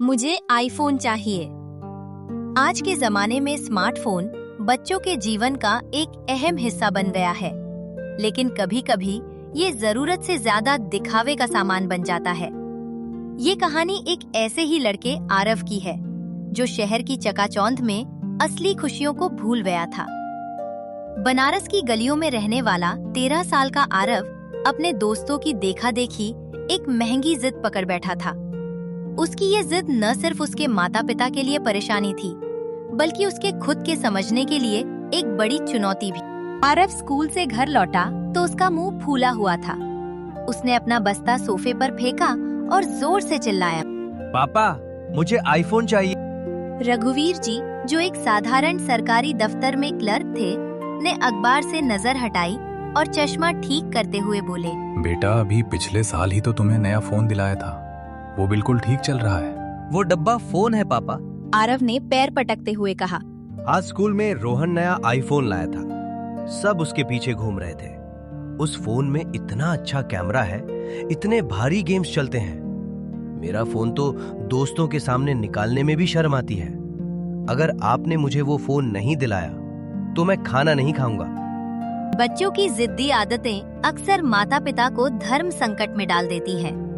मुझे आईफोन चाहिए। आज के जमाने में स्मार्टफोन बच्चों के जीवन का एक अहम हिस्सा बन गया है, लेकिन कभी-कभी ये जरूरत से ज्यादा दिखावे का सामान बन जाता है। ये कहानी एक ऐसे ही लड़के आरव की है, जो शहर की चकाचौंध में असली खुशियों को भूल गया था। बनारस की गलियों में रहने वाला 13 साल का आरव अपने दोस्तों की देखा-देखी एक महंगी जिद पकड़ बैठा था। उसकी ये जिद न सिर्फ उसके माता-पिता के लिए परेशानी थी, बल्कि उसके खुद के समझने के लिए एक बड़ी चुनौती भी। आरव स्कूल से घर लौटा तो उसका मुंह फूला हुआ था। उसने अपना बस्ता सोफे पर फेंका और जोर से चिल्लाया, पापा, मुझे आईफोन चाहिए। रघुवीर जी, जो एक साधारण सरकारी दफ्तर में क्लर्क थे, ने अखबार से नजर हटाई और चश्मा ठीक करते हुए बोले, बेटा, अभी पिछले साल ही तो तुम्हें नया फोन दिलाया था, वो बिल्कुल ठीक चल रहा है। वो डब्बा फोन है पापा। आरव ने पैर पटकते हुए कहा। आज स्कूल में रोहन नया आईफोन लाया था। सब उसके पीछे घूम रहे थे। उस फोन में इतना अच्छा कैमरा है, इतने भारी गेम्स चलते हैं। मेरा फोन तो दोस्तों के सामने निकालने में भी शर्म आती है। अगर आपने मुझे वो फोन नहीं दिलाया तो मैं खाना नहीं खाऊंगा। बच्चों की जिद्दी आदतें अक्सर माता-पिता को धर्म संकट में डाल देती हैं।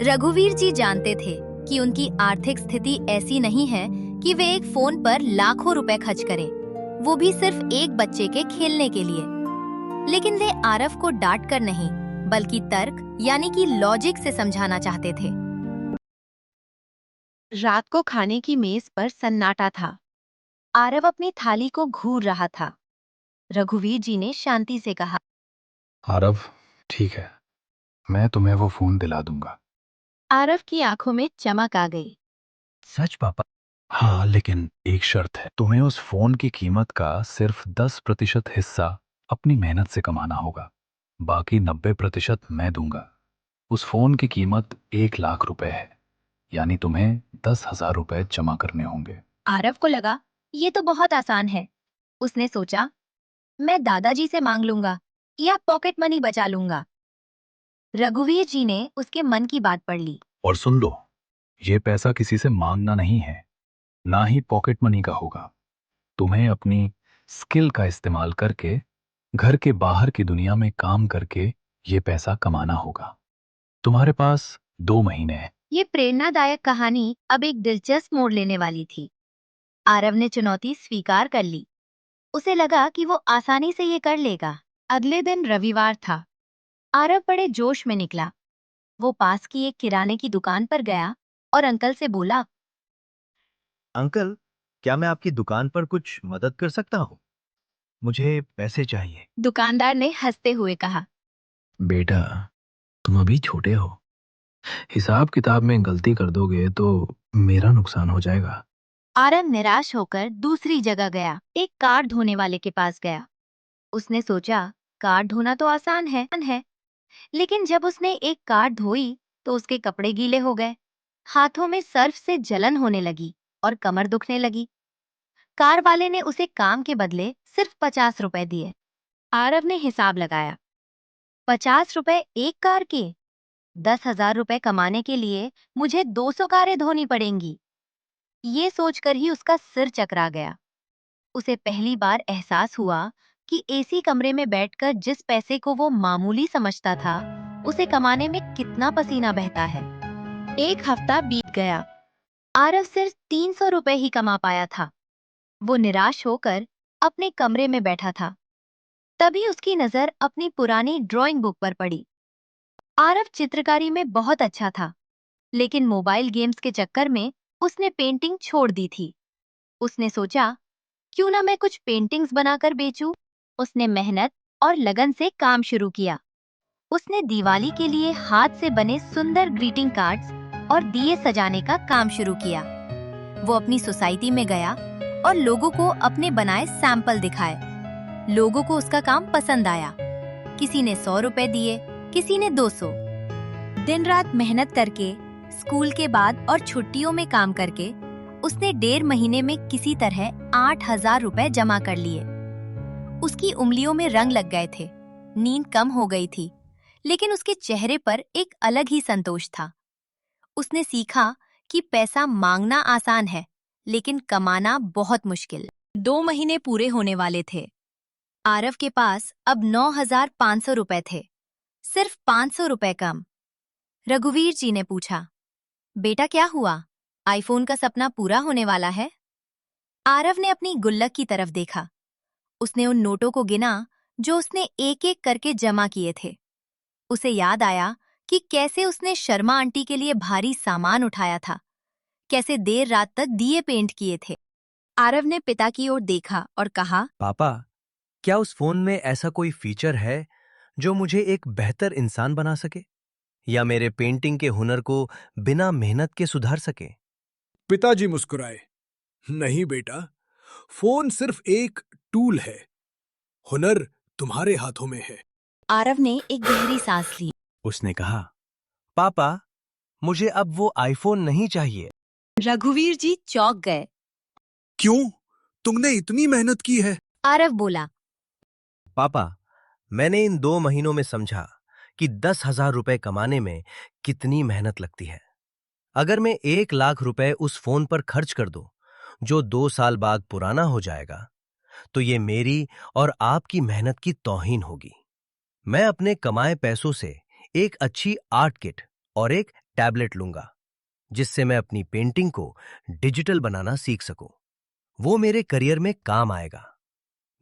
रघुवीर जी जानते थे कि उनकी आर्थिक स्थिति ऐसी नहीं है कि वे एक फोन पर लाखों रुपए खर्च करें, वो भी सिर्फ एक बच्चे के खेलने के लिए। लेकिन वे आरव को डांट कर नहीं, बल्कि तर्क यानी कि लॉजिक से समझाना चाहते थे। रात को खाने की मेज पर सन्नाटा था। आरव अपनी थाली को घूर रहा था। रघुवीर जी ने शांति से कहा, आरव, ठीक है, मैं तुम्हें वो फोन दिला दूंगा। आरव की आंखों में चमक आ गई। सच पापा? हाँ, लेकिन एक शर्त है, तुम्हें उस फोन की कीमत का सिर्फ 10% हिस्सा अपनी मेहनत से कमाना होगा, बाकी 90% मैं दूंगा। उस फोन की कीमत 1 लाख रुपए है, यानी तुम्हें 10,000 रुपए जमा करने होंगे। आरव को लगा ये तो बहुत आसान है। उसने सोचा, मैं दादाजी से मांग लूंगा या पॉकेट मनी बचा लूंगा। रघुवीर जी ने उसके मन की बात पढ़ ली। और सुन लो, ये पैसा किसी से मांगना नहीं है, ना ही पॉकेट मनी का होगा। तुम्हें अपनी स्किल का इस्तेमाल करके घर के बाहर की दुनिया में काम करके ये पैसा कमाना होगा। तुम्हारे पास 2 महीने हैं। ये प्रेरणादायक कहानी अब एक दिलचस्प मोड़ लेने वाली थी। आरव ने चुनौती स्वीकार कर ली। उसे लगा कि वो आसानी से ये कर लेगा। अगले दिन रविवार था। आरव बड़े जोश में निकला। वो पास की एक किराने की दुकान पर गया और अंकल से बोला, अंकल, क्या मैं आपकी दुकान पर कुछ मदद कर सकता हूँ? मुझे पैसे चाहिए। दुकानदार ने हंसते हुए कहा, बेटा, तुम अभी छोटे हो। हिसाब किताब में गलती कर दोगे तो मेरा नुकसान हो जाएगा। आरव निराश होकर दूसरी जगह गया। एक कार धोने वाले के पास गया। उसने सोचा, कार धोना तो आसान है। लेकिन जब उसने एक कार धोई तो उसके कपड़े गीले हो गए। हाथों में सर्फ से जलन होने लगी और कमर दुखने लगी। कार वाले ने उसे काम के बदले सिर्फ 50 रुपए दिए। आरव ने हिसाब लगाया। 50 रुपए एक कार के? 10,000 रुपए कमाने के लिए मुझे 200 कारें धोनी पड़ेंगी। ये सोचकर ही उसका सिर चकरा गया। उसे पहली बार एहसास हुआ कि एसी कमरे में बैठकर जिस पैसे को वो मामूली समझता था, उसे कमाने में कितना पसीना बहता है। एक हफ्ता बीत गया। आरव सिर्फ 300 रुपए ही कमा पाया था। वो निराश होकर अपने कमरे में बैठा था। तभी उसकी नजर अपनी पुरानी ड्राइंग बुक पर पड़ी। आरव चित्रकारी में बहुत अच्छा था, लेकिन मोबाइल गेम्स के चक्कर में उसने पेंटिंग छोड़ दी थी। उसने सोचा, क्यों ना मैं कुछ पेंटिंग्स बनाकर बेचूं? उसने मेहनत और लगन से काम शुरू किया। उसने दिवाली के लिए हाथ से बने सुंदर ग्रीटिंग कार्ड्स और दिए सजाने का काम शुरू किया। वो अपनी सोसाइटी में गया और लोगों को अपने बनाए सैंपल दिखाए। लोगों को उसका काम पसंद आया। किसी ने 100 रुपए दिए, किसी ने 200। दिन रात मेहनत करके, स्कूल के बाद और छुट्टियों में काम करके उसने 1.5 महीने में किसी तरह 8,000 रुपए जमा कर लिए। उसकी उंगलियों में रंग लग गए थे, नींद कम हो गई थी, लेकिन उसके चेहरे पर एक अलग ही संतोष था। उसने सीखा कि पैसा मांगना आसान है, लेकिन कमाना बहुत मुश्किल। 2 महीने पूरे होने वाले थे। आरव के पास अब 9,500 रुपए थे, सिर्फ 500 रुपए कम। रघुवीर जी ने पूछा, बेटा क्या हुआ, आईफोन का सपना पूरा होने वाला है? आरव ने अपनी गुल्लक की तरफ देखा। उसने उन नोटों को गिना जो उसने एक एक करके जमा किए थे। उसे याद आया कि कैसे उसने शर्मा आंटी के लिए भारी सामान उठाया था, कैसे देर रात तक दिए पेंट किए थे। आरव ने पिता की ओर देखा और कहा, पापा, क्या उस फोन में ऐसा कोई फीचर है जो मुझे एक बेहतर इंसान बना सके या मेरे पेंटिंग के हुनर को बिना मेहनत के सुधार सके? पिताजी मुस्कुराए। नहीं बेटा, फोन सिर्फ एक टूल है, हुनर तुम्हारे हाथों में है। आरव ने एक गहरी सांस ली। उसने कहा, पापा, मुझे अब वो आईफोन नहीं चाहिए। रघुवीर जी चौंक गए। क्यों? तुमने इतनी मेहनत की है। आरव बोला, पापा, मैंने इन 2 महीनों में समझा कि 10,000 रुपए कमाने में कितनी मेहनत लगती है। अगर मैं 1,00,000 रुपए उस फोन पर खर्च कर दूं, जो 2 साल बाद पुराना हो जाएगा, तो ये मेरी और आपकी मेहनत की तौहीन होगी। मैं अपने कमाए पैसों से एक अच्छी आर्ट किट और एक टैबलेट लूंगा, जिससे मैं अपनी पेंटिंग को डिजिटल बनाना सीख सकूं। वो मेरे करियर में काम आएगा।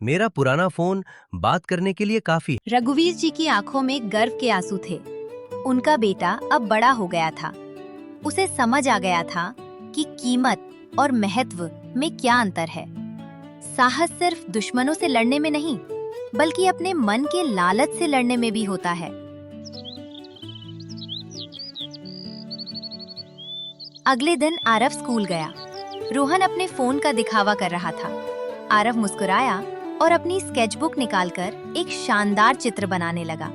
मेरा पुराना फोन बात करने के लिए काफी है। रघुवीर जी की आंखों में गर्व के आंसू थे। उनका बेटा अब बड़ा हो गया था। उसे समझ आ गया था कि कीमत और महत्व में क्या अंतर है। साहस सिर्फ दुश्मनों से लड़ने में नहीं, बल्कि अपने मन के लालच से लड़ने में भी होता है। अगले दिन आरव स्कूल गया। रोहन अपने फोन का दिखावा कर रहा था। आरव मुस्कुराया और अपनी स्केचबुक निकालकर एक शानदार चित्र बनाने लगा।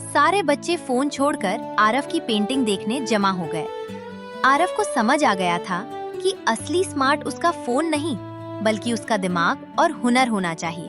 सारे बच्चे फोन छोड़कर आरव की पेंटिंग देखने जमा हो गए। आरव को समझ आ गया था कि असली स्मार्ट उसका फोन नहीं, बल्कि उसका दिमाग और हुनर होना चाहिए।